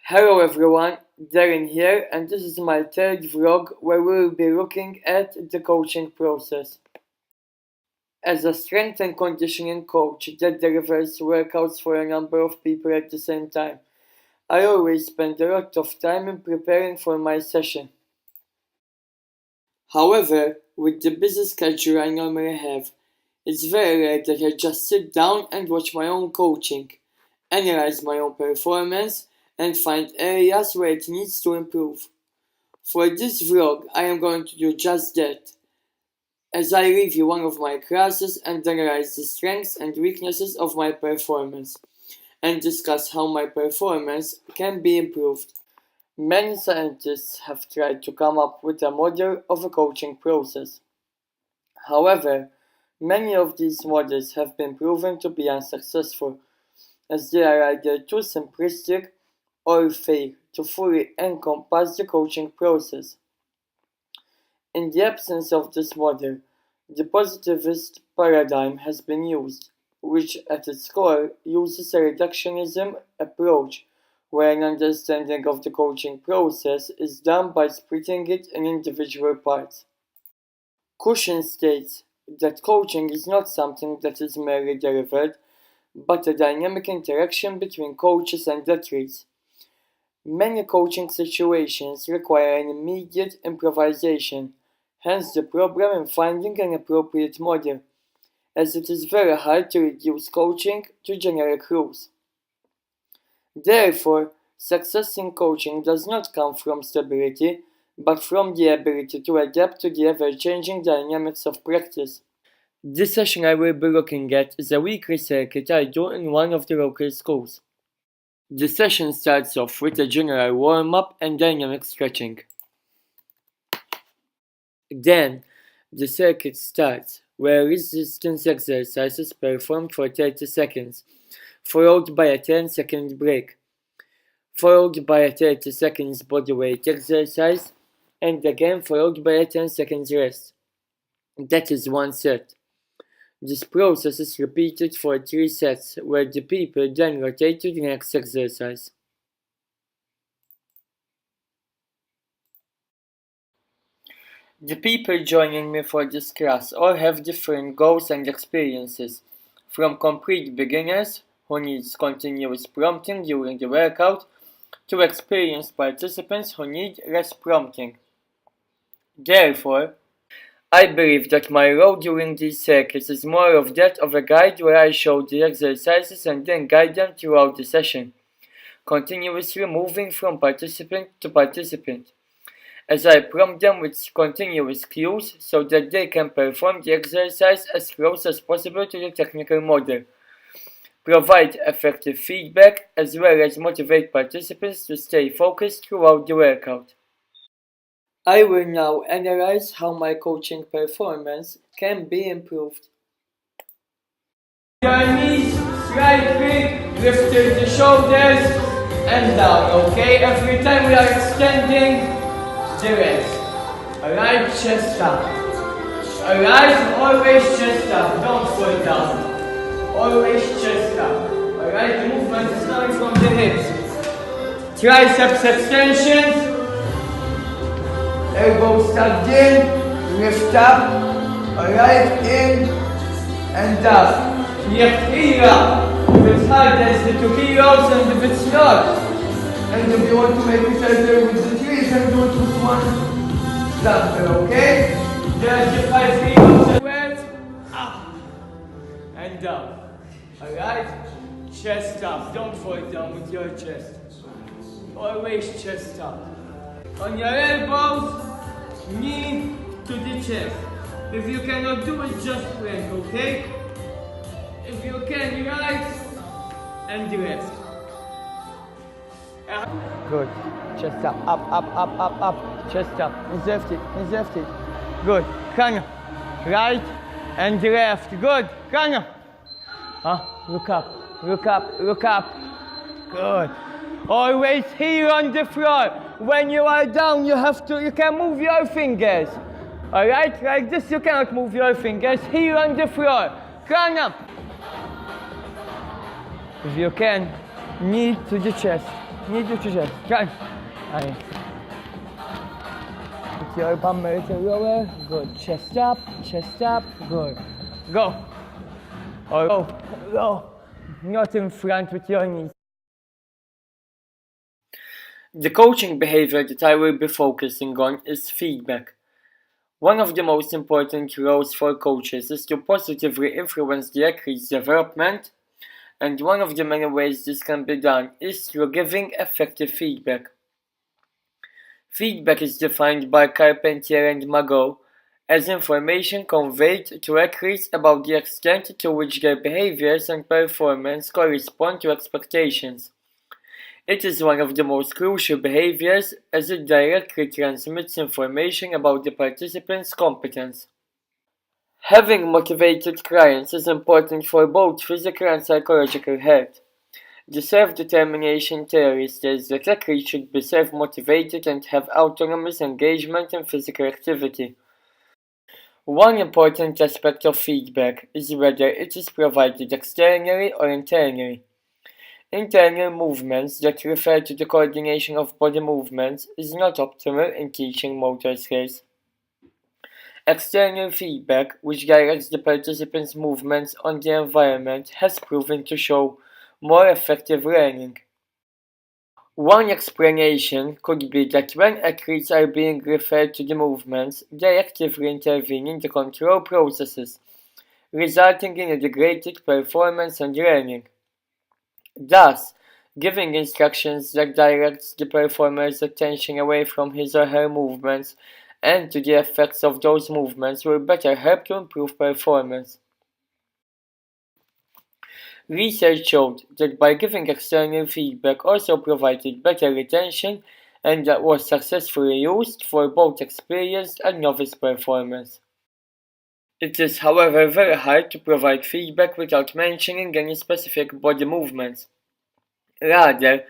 Hello everyone, Darren here, and this is my third vlog where we will be looking at the coaching process. As a strength and conditioning coach that delivers workouts for a number of people at the same time, I always spend a lot of time in preparing for my session. However, with the busy schedule I normally have, it's very rare that I just sit down and watch my own coaching, analyze my own performance, and find areas where it needs to improve. For this vlog, I am going to do just that, as I review one of my classes and analyze the strengths and weaknesses of my performance, and discuss how my performance can be improved. Many scientists have tried to come up with a model of a coaching process. However, many of these models have been proven to be unsuccessful, as they are either too simplistic or fail to fully encompass the coaching process. In the absence of this model, the positivist paradigm has been used, which at its core uses a reductionism approach, where an understanding of the coaching process is done by splitting it in individual parts. Cushion states that coaching is not something that is merely delivered, but a dynamic interaction between coaches and athletes. Many coaching situations require an immediate improvisation, hence the problem in finding an appropriate model, as it is very hard to reduce coaching to generic rules. Therefore, success in coaching does not come from stability, but from the ability to adapt to the ever-changing dynamics of practice. This session I will be looking at is a weekly circuit I do in one of the local schools. The session starts off with a general warm-up and dynamic stretching. Then, the circuit starts, where resistance exercises performed for 30 seconds, followed by a 10-second break, followed by a 30 seconds bodyweight exercise, and again followed by a 10 seconds rest. That is one set. This process is repeated for 3 sets, where the people then rotate to the next exercise. The people joining me for this class all have different goals and experiences, from complete beginners who need continuous prompting during the workout to experienced participants who need less prompting. Therefore, I believe that my role during these circuits is more of that of a guide where I show the exercises and then guide them throughout the session, continuously moving from participant to participant, as I prompt them with continuous cues so that they can perform the exercise as close as possible to the technical model, provide effective feedback, as well as motivate participants to stay focused throughout the workout. I will now analyze how my coaching performance can be improved. Your knees slightly, lifting the shoulders and down, okay? Every time we are extending the legs. Alright, chest up. Alright, always chest up, don't fall down. Always chest up. Alright, the movement is coming from the hips. Triceps extensions. Elbows tucked in, lift up, alright, in and down. Lift heel up. If it's hard, that's the 2 kilos, and if it's not, and if you want to make it harder with the 3, then do it with 1 dumbbell, okay? There's the 5 kilos as well, up and down. Alright? Chest up, don't fall down with your chest. Always chest up. On your elbows, knee to the chest. If you cannot do it, just plank, okay? If you can, right and left. Good. Chest up, up. Chest up. Left it. Good. Kind right and left. Good. Kind look up. Good. Always heel on the floor. When you are down, you can move your fingers. Alright, like this you cannot move your fingers. Heel on the floor. Come up. If you can, knee to the chest. Need you to just try. Nice. Put your bum a little lower. Good. Chest up. Good. Go. Or go. Not in front with your knees. The coaching behavior that I will be focusing on is feedback. One of the most important roles for coaches is to positively influence the athlete's development, and one of the many ways this can be done is through giving effective feedback. Feedback is defined by Carpentier and Magot as information conveyed to athletes about the extent to which their behaviors and performance correspond to expectations. It is one of the most crucial behaviors as it directly transmits information about the participant's competence. Having motivated clients is important for both physical and psychological health. The self-determination theory says that athletes should be self-motivated and have autonomous engagement in physical activity. One important aspect of feedback is whether it is provided externally or internally. Internal movements that refer to the coordination of body movements is not optimal in teaching motor skills. External feedback, which directs the participants' movements on the environment, has proven to show more effective learning. One explanation could be that when athletes are being referred to the movements, they actively intervene in the control processes, resulting in a degraded performance and learning. Thus, giving instructions that directs the performer's attention away from his or her movements and to the effects of those movements will better help to improve performance. Research showed that by giving external feedback also provided better retention and that was successfully used for both experienced and novice performers. It is, however, very hard to provide feedback without mentioning any specific body movements. Rather,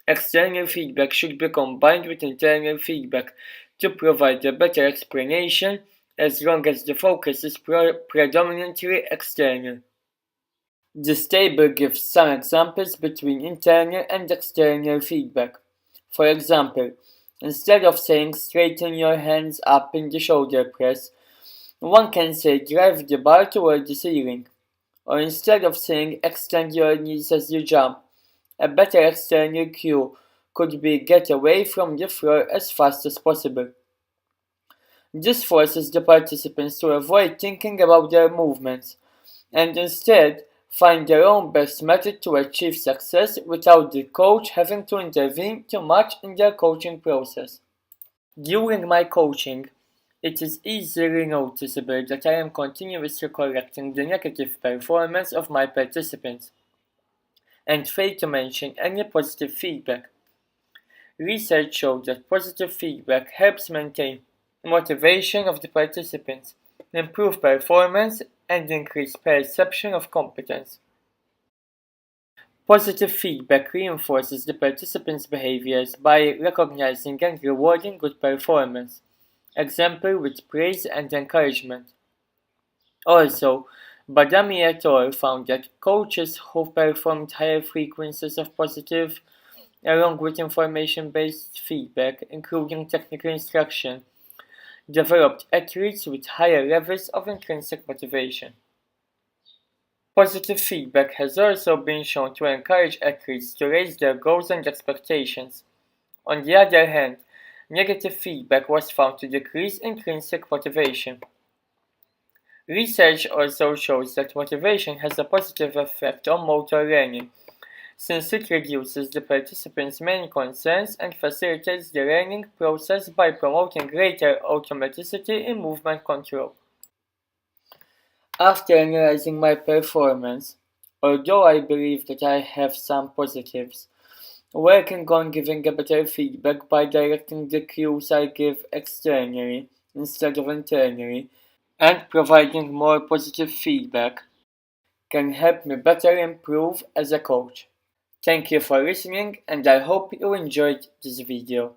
external feedback should be combined with internal feedback to provide a better explanation as long as the focus is predominantly external. This table gives some examples between internal and external feedback. For example, instead of saying straighten your hands up in the shoulder press, one can say drive the bar toward the ceiling. Or instead of saying extend your knees as you jump, a better external cue could be get away from the floor as fast as possible. This forces the participants to avoid thinking about their movements and instead find their own best method to achieve success without the coach having to intervene too much in their coaching process. During my coaching, it is easily noticeable that I am continuously correcting the negative performance of my participants and fail to mention any positive feedback. Research showed that positive feedback helps maintain motivation of the participants, improve performance, and increase perception of competence. Positive feedback reinforces the participants' behaviors by recognizing and rewarding good performance, example with praise and encouragement. Also, Badami et al. Found that coaches who performed higher frequencies of positive, along with information-based feedback, including technical instruction, developed athletes with higher levels of intrinsic motivation. Positive feedback has also been shown to encourage athletes to raise their goals and expectations. On the other hand, negative feedback was found to decrease intrinsic motivation. Research also shows that motivation has a positive effect on motor learning, since it reduces the participants' main concerns and facilitates the learning process by promoting greater automaticity in movement control. After analyzing my performance, although I believe that I have some positives, working on giving a better feedback by directing the cues I give externally instead of internally, and providing more positive feedback can help me better improve as a coach. Thank you for listening and I hope you enjoyed this video.